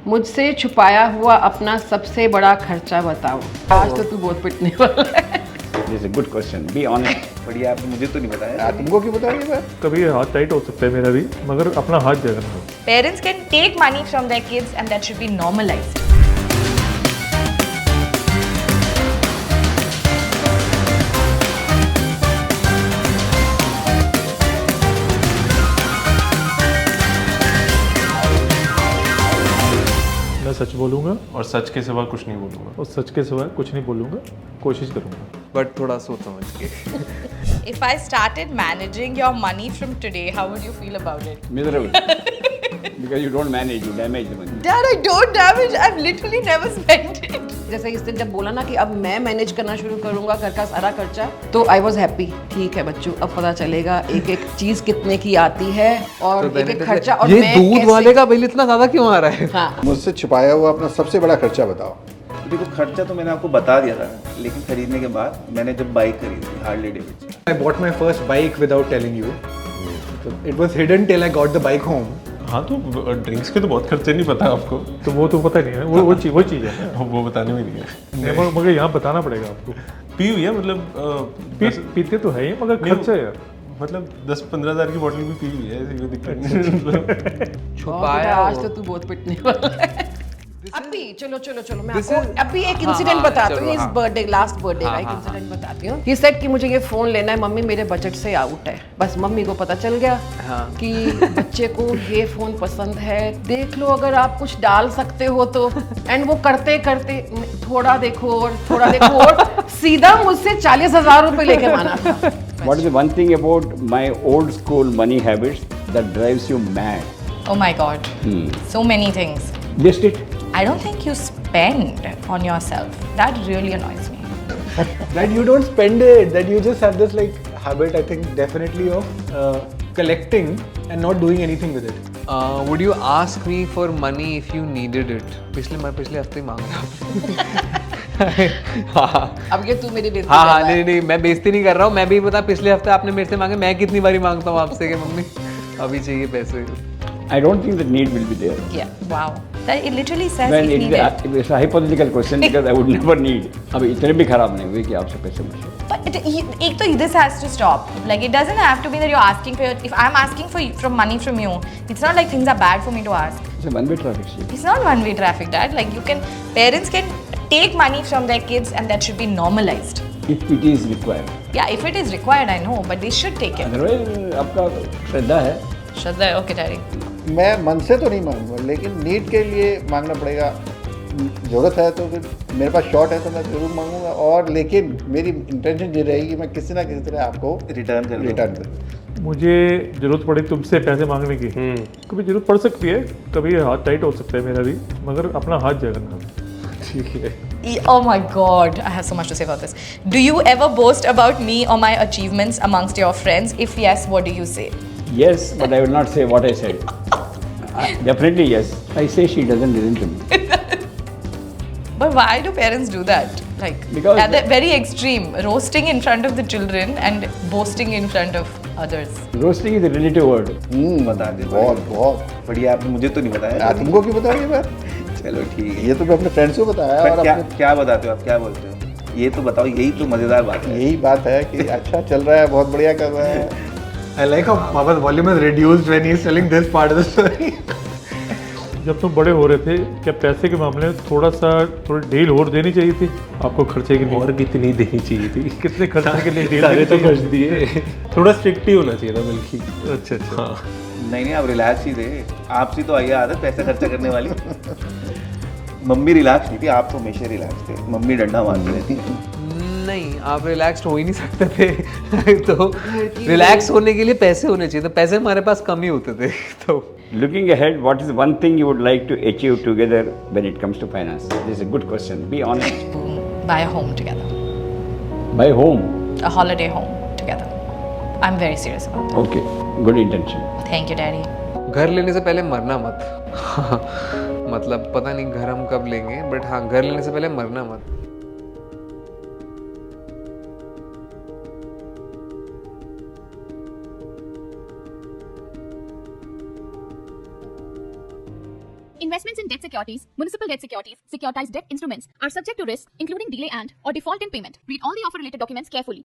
मुझसे छुपाया हुआ अपना सबसे बड़ा खर्चा बताओ। आज तो तू बहुत पिटने वाला है। This is a good question. Be honest. बढ़िया, आपने मुझे तो नहीं बताया। तुमको क्यों बताओ ये बात? कभी हाथ टाइट हो सकता है मेरा भी, मगर अपना हाथ जगह हो। Parents can take money from their kids and that should be normalized. मैं सच बोलूँगा और सच के सिवा कुछ नहीं बोलूँगा। और सच के सिवा कुछ नहीं बोलूँगा, कोशिश करूँगा। बट थोड़ा सोच समझ के। If I started managing your money from today, how would you feel about it? Miserable. Because you don't manage, you damage the money. Dad, I don't damage. I've literally never spent it. जैसे इसने जब बोला ना कि अब मैं manage करना शुरू करूंगा घर का सारा खर्चा, तो आई वॉज हैप्पी। ठीक है बच्चों, अब पता चलेगा एक एक चीज कितने की आती है और तो एक एक खर्चा। और ये मैं दूध कैसे... वाले का बिल इतना ज्यादा क्यों आ रहा है? हाँ, मुझसे छुपाया हुआ अपना सबसे बड़ा खर्चा बताओ। देखो, खर्चा तो मैंने आपको बता दिया था, लेकिन खरीदने के बाद मैंने जब बाइक खरीदी Harley Davidson, I bought my first bike without telling you. It was hidden till I got the bike home. हाँ, तो ड्रिंक्स के तो बहुत खर्चे नहीं पता आपको। तो वो तो पता नहीं है, वो चीज़ है ना। वो बताने में नहीं है। मगर यहाँ बताना पड़ेगा आपको। पी हुई है, मतलब पीते तो है ही, मगर खर्चा है यार। मतलब 10-15 हज़ार की बोतल भी पी हुई है, ऐसी कोई दिक्कत नहीं। छुपाया आज तो तू बहुत पिटने वाला है। अभी चलो मैं आपको अभी एक इंसिडेंट बताती हूँ। इस बर्थडे लास्ट बर्थडे का एक इंसिडेंट बताती हूँ। ही सेड कि मुझे ये फोन लेना है मम्मी, मेरे बजट से आउट है। बस मम्मी को पता चल गया कि बच्चे को ये फोन पसंद है, देख लो अगर आप कुछ डाल सकते हो तो। एंड वो करते करते थोड़ा देखो और सीधा मुझसे 40,000 रुपए लेके माना था। What is the one thing about my old school money habits that drives you mad? Oh my God. So many things. List it. I don't think you spend on yourself. That really annoys me. That you don't spend it, that you just have this like habit, I think, definitely of collecting and not doing anything with it. Would you ask me for money if you needed it? पिछले हफ्ते ही मांगा था। अब ये तू मेरी बेइज्जती हाँ कर रहा है। नहीं मैं बेइज्जती नहीं कर रहा हूँ। मैं भी पता पिछले हफ्ते आपने मेरे से मांगे, मैं कितनी बारी मांगता हूँ आपसे कि मम्मी अभी चाहिए पैसे। I don't think the need will be there. Yeah. Wow. That it literally says Well, if needed. it's a hypothetical question because I would never need. अभी इतने भी खराब नहीं हुए कि आपसे पैसे मुझे। But एक तो this has to stop. Like it doesn't have to be that you're asking for. If I'm asking for money from you, it's not like things are bad for me to ask. It's a one-way traffic. See. It's not one-way traffic, Dad. Like parents can take money from their kids, and that should be normalized. If it is required. Yeah, if it is required, I know, but they should take it. Otherwise, आपका श्रद्धा है। Shraddha, okay, Daddy. मैं मन से तो नहीं मांगूंगा, लेकिन need के लिए मांगना पड़ेगा। जरूरत है तो फिर मेरे पास शॉर्ट है तो मैं जरूर मांगूंगा, और लेकिन मेरी इंटेंशन ये रहेगी मैं किसी ना किसी तरह आपको रिटर्न कर मुझे जरूरत पड़े तुमसे पैसे मांगने की, कभी जरूरत पड़ सकती है, कभी हाथ टाइट हो सकता है मेरा भी, मगर अपना हाथ जगह। ठीक है। Oh my God, I have so much to say about this. Do you ever boast about me or my achievements amongst your friends? If yes, what do you say? Yes, but I will not say what I said. Definitely yes. I say she doesn't listen to me. But why do parents do that? Like, Because at the very extreme, roasting in front of the children and boasting in front of others. Roasting is a relative word. बता दे। बहुत बढ़िया, आपने मुझे तो नहीं बताया। तुमको क्यों बताओ ये बात? चलो ठीक है। ये तो मैं अपने फ्रेंड्स को बताया। पर और क्या बताते हो आप, क्या बोलते हो? ये तो बताओ, यही तो मजेदार बात है। यही बात है कि अच्छा चल रहा है, बहुत बढ़िया कर रहा है। I like how Papa's volume is reduced when he's telling this part of the story. जब तुम बड़े हो रहे थे, क्या पैसे के मामले में थोड़ी ढील और देनी चाहिए थी आपको खर्चे के लिए? और कितनी देनी चाहिए थी? कितने खर्चे के लिए ढील सारे देनी तो चाहिए? खर्च दिए। थोड़ा स्ट्रिक्ट ही होना चाहिए था बल्कि। अच्छा। हाँ, नहीं, आप रिलैक्स ही थे। आपसी तो आई आदत पैसा खर्चा करने वाली। मम्मी रिलैक्स नहीं थी, आप तो हमेशा रिलैक्स थे। मम्मी डंडा मारती रहती। नहीं, आप रिलैक्स्ड हो ही नहीं सकते थे। तो रिलैक्स होने के लिए पैसे होने चाहिए, तो पैसे हमारे पास कम ही होते थे। तो Looking ahead, what is one thing you would like to achieve together when it comes to finance? This is a good question. Be honest. Buy a home together. Buy home. A holiday home together. I'm very serious about that. Okay. Good intention. Thank you, Daddy. घर लेने से पहले मरना मत। मतलब पता नहीं घर हम कब लेंगे, बट हाँ, घर लेने से पहले मरना मत। Investments in debt securities securities, municipal debt securities, securitized debt instruments are subject to risk, including delay and/or default in payment. Read all the offer-related documents carefully.